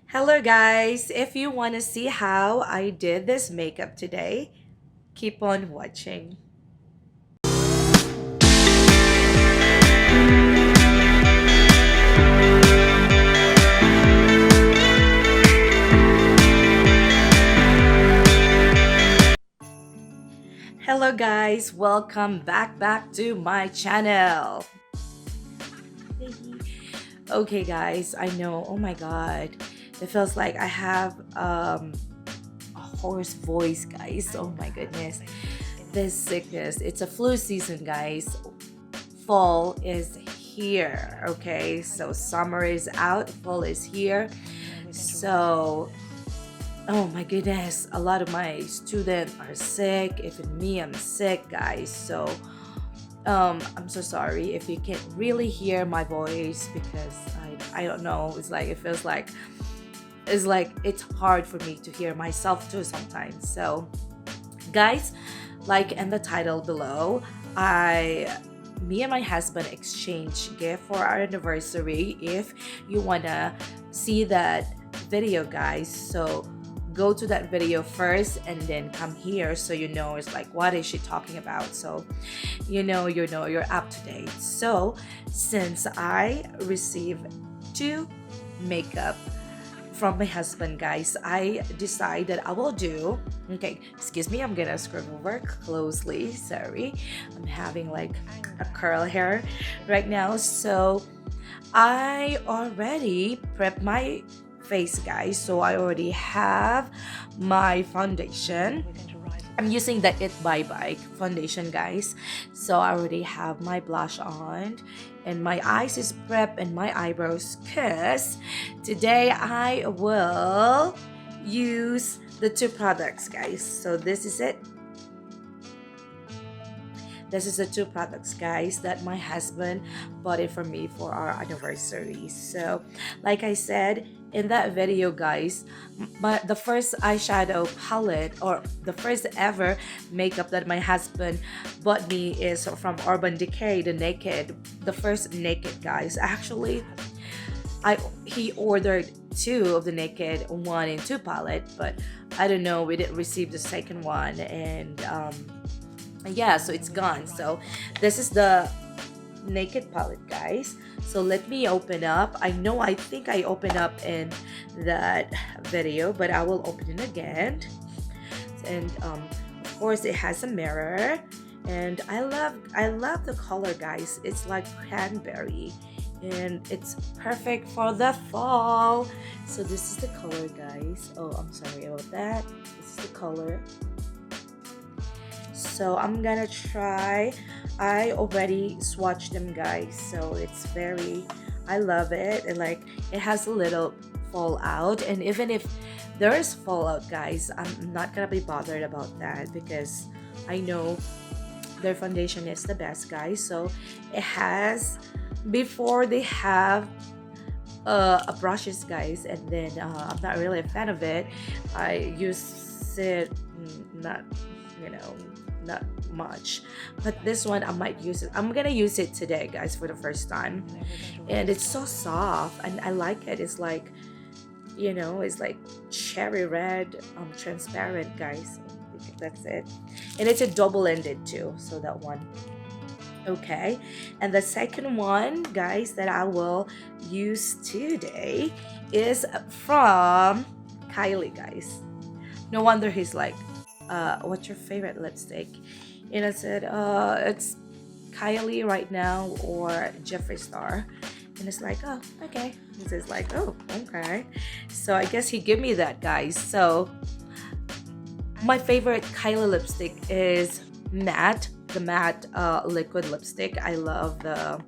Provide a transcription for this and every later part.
Hello guys, if you want to see how I did this makeup today, keep on watching. Hello guys, welcome back to my channel. Okay guys, I know, oh my god, it feels like I have a hoarse voice guys. Oh my goodness. This sickness, it's a flu season guys. Fall is here, okay? So summer is out, fall is here. So, oh my goodness, a lot of my students are sick. Even me, I'm sick, guys. So, I'm so sorry if you can't really hear my voice because I don't know. It's like it feels like it's hard for me to hear myself too sometimes. So, guys, like in the title below, I me and my husband exchange gift for our anniversary. If you wanna see that video guys, so go to that video first and then come here so you know it's like what is she talking about, so you're up to date. So since I received two makeup from my husband guys, I decide that I will do, okay, excuse me, I'm gonna scribble work closely, sorry, I'm having like a curl hair right now. So I already prepped my face guys, so I already have my foundation. I'm using the It Bye Bye foundation guys. So I already have my blush on and my eyes is prepped and my eyebrows, cause today I will use the two products guys. So this is it. This is the two products guys that my husband bought it for me for our anniversary. So like I said in that video guys, the first eyeshadow palette or the first ever makeup that my husband bought me is from Urban Decay, the Naked, the first Naked guys. Actually, he ordered two of the Naked 1 and 2 palette, but I don't know, we didn't receive the second one, and yeah, so it's gone. So this is the Naked palette guys. So let me open up. I think I opened up in that video, but I will open it again. And of course it has a mirror, and I love the color guys. It's like cranberry and it's perfect for the fall. So this is the color guys. Oh, I'm sorry about that. This is the color. So I'm gonna try. I already swatched them guys, so it's very, I love it, and like it has a little fallout, and even if there is fallout guys, I'm not gonna be bothered about that because I know their foundation is the best guys. So it has, before they have a brushes guys, and then I'm not really a fan of it. I use it, not, you know, not much, but this one I might use it. I'm gonna use it today guys for the first time, and it's so soft and I like it. It's like, it's like cherry red, transparent guys. That's it, and it's a double-ended too, so that one. Okay, and the second one guys that I will use today is from Kylie guys. No wonder he's like, what's your favorite lipstick? And I said, it's Kylie right now or Jeffree Star. And it's like, oh, okay. He says like, oh, okay. So I guess he gave me that guys. So my favorite Kylie lipstick is matte, the matte liquid lipstick. I love the,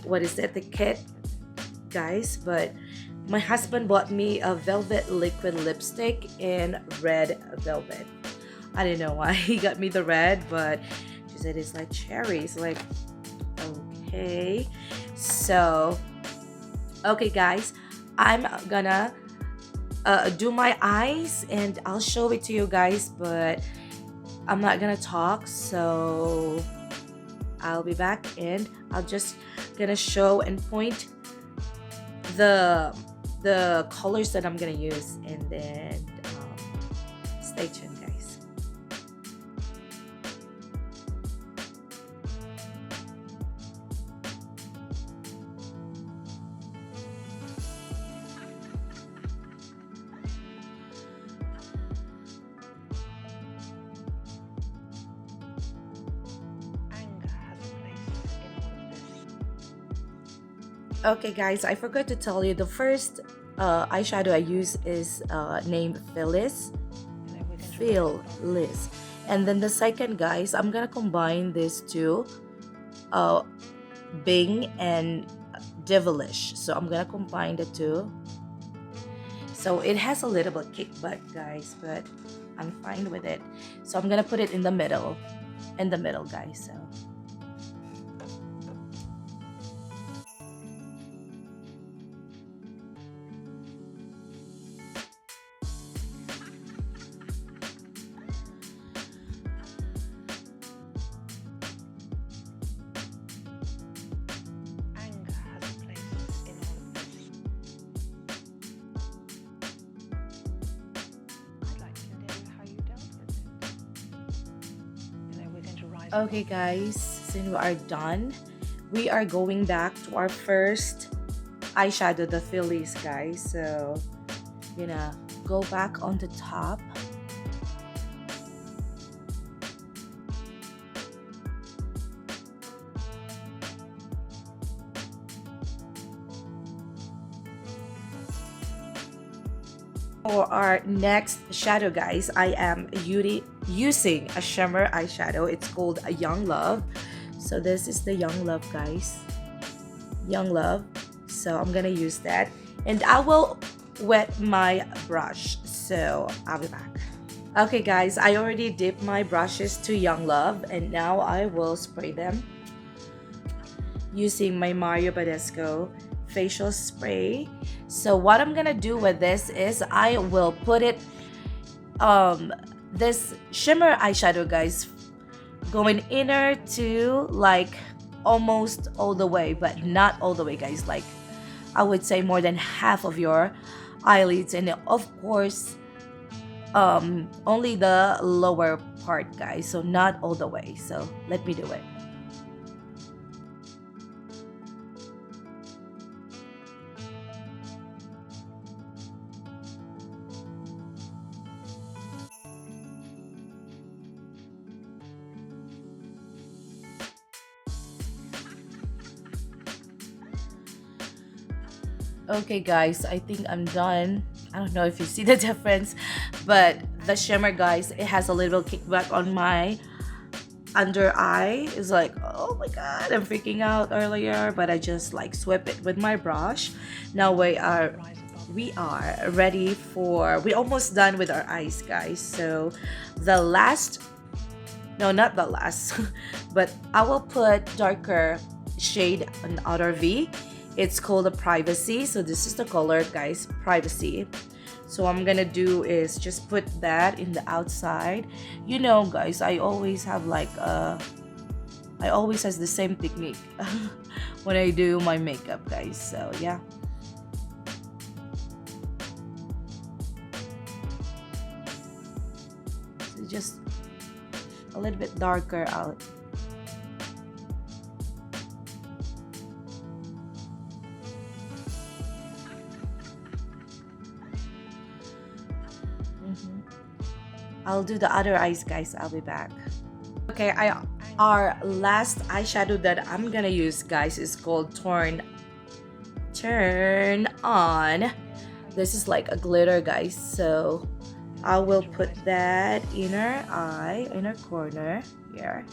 what is it, the kit guys. But my husband bought me a velvet liquid lipstick in red velvet. I didn't know why he got me the red, but she said it's like cherries. Like, okay. So, okay guys, I'm gonna do my eyes and I'll show it to you guys, but I'm not gonna talk, so I'll be back and I'll just gonna show and point the the colors that I'm gonna use, and then stay tuned, guys. Okay, guys, I forgot to tell you the first eyeshadow I use is named Phyllis. Phyllis. And then the second, guys, I'm gonna combine these two, uh, Bing and Devilish. So I'm gonna combine the two. So it has a little bit kickback, guys, but I'm fine with it. So I'm gonna put it in the middle, guys. So. Okay, guys, since we are done, we are going back to our first eyeshadow, the Phillies, guys. So, gonna go back on the top. For our next shadow, guys, I am using a shimmer eyeshadow. It's called a Young Love. So this is the Young Love, guys. Young Love. So I'm gonna use that, and I will wet my brush. So I'll be back. Okay, guys, I already dipped my brushes to Young Love, and now I will spray them using my Mario Badescu facial spray. So what I'm gonna do with this is I will put it this shimmer eyeshadow, guys, going inner to like almost all the way, but not all the way, guys, like I would say more than half of your eyelids, and of course only the lower part, guys, so not all the way. So let me do it. Okay, guys, I think I'm done. I don't know if you see the difference, but the shimmer, guys, it has a little kickback on my under eye. It's like, oh my god, I'm freaking out earlier, but I just like sweep it with my brush. Now we are ready for, we almost done with our eyes, guys. So the last, no, not the last, but I will put darker shade on outer V. It's called a Privacy. So this is the color, guys, Privacy. So what I'm gonna do is just put that in the outside. You know, guys, I always have like I always has the same technique when I do my makeup, guys. So yeah. So just a little bit darker out. I'll do the other eyes, guys. I'll be back. Okay, our last eyeshadow that I'm gonna use, guys, is called Turn On. This is like a glitter, guys. So I will put that inner eye, inner corner here,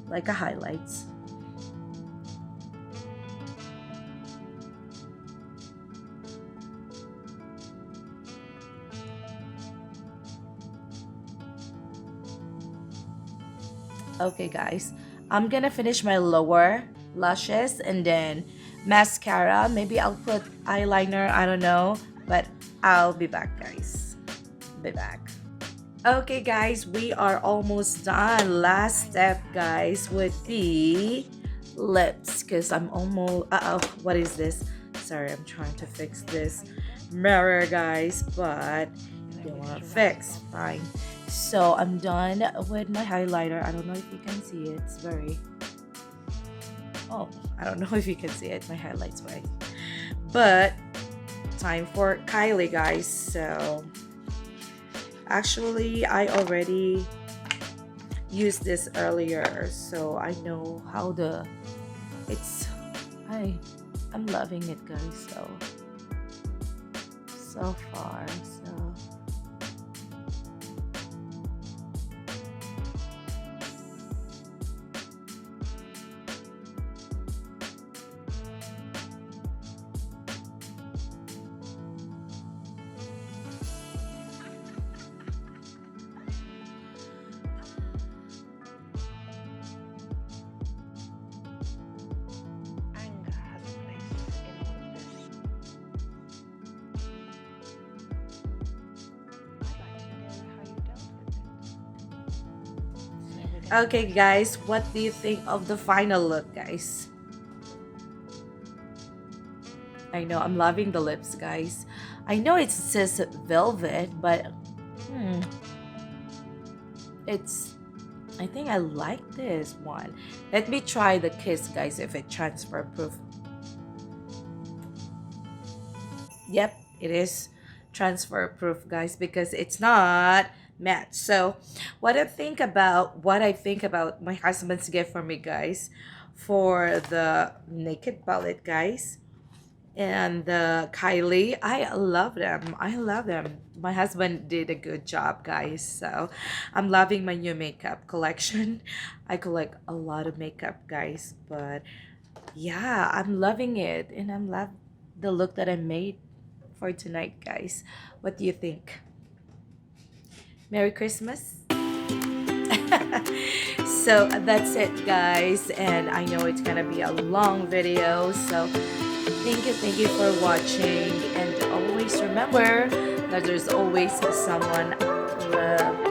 like a highlights. Okay, guys, I'm gonna finish my lower lashes and then mascara. Maybe I'll put eyeliner, I don't know, but I'll be back, guys. Be back. Okay, guys, we are almost done. Last step, guys, would be lips because I'm almost, what is this? Sorry, I'm trying to fix this mirror, guys, but you want to fix, fine. So I'm done with my highlighter. I don't know if you can see it. It's very, oh, I don't know if you can see it. My highlight's white. But time for Kylie, guys. So actually, I already used this earlier, so I know how it's, I'm loving it, guys. So far, so okay, guys, what do you think of the final look, guys? I know I'm loving the lips, guys. I know it says velvet, but hmm, it's, I think I like this one. Let me try the kiss, guys, if it transfer proof. Yep, it is transfer proof, guys, because it's not matte. So what I think about my husband's gift for me, guys, for the naked palette, guys, and the Kylie, I love them. I love them. My husband did a good job, guys. So I'm loving my new makeup collection. I collect a lot of makeup, guys, but yeah, I'm loving it, and I'm love the look that I made for tonight, guys. What do you think? Merry Christmas. So that's it, guys, and I know it's gonna be a long video, so thank you for watching, and always remember that there's always someone love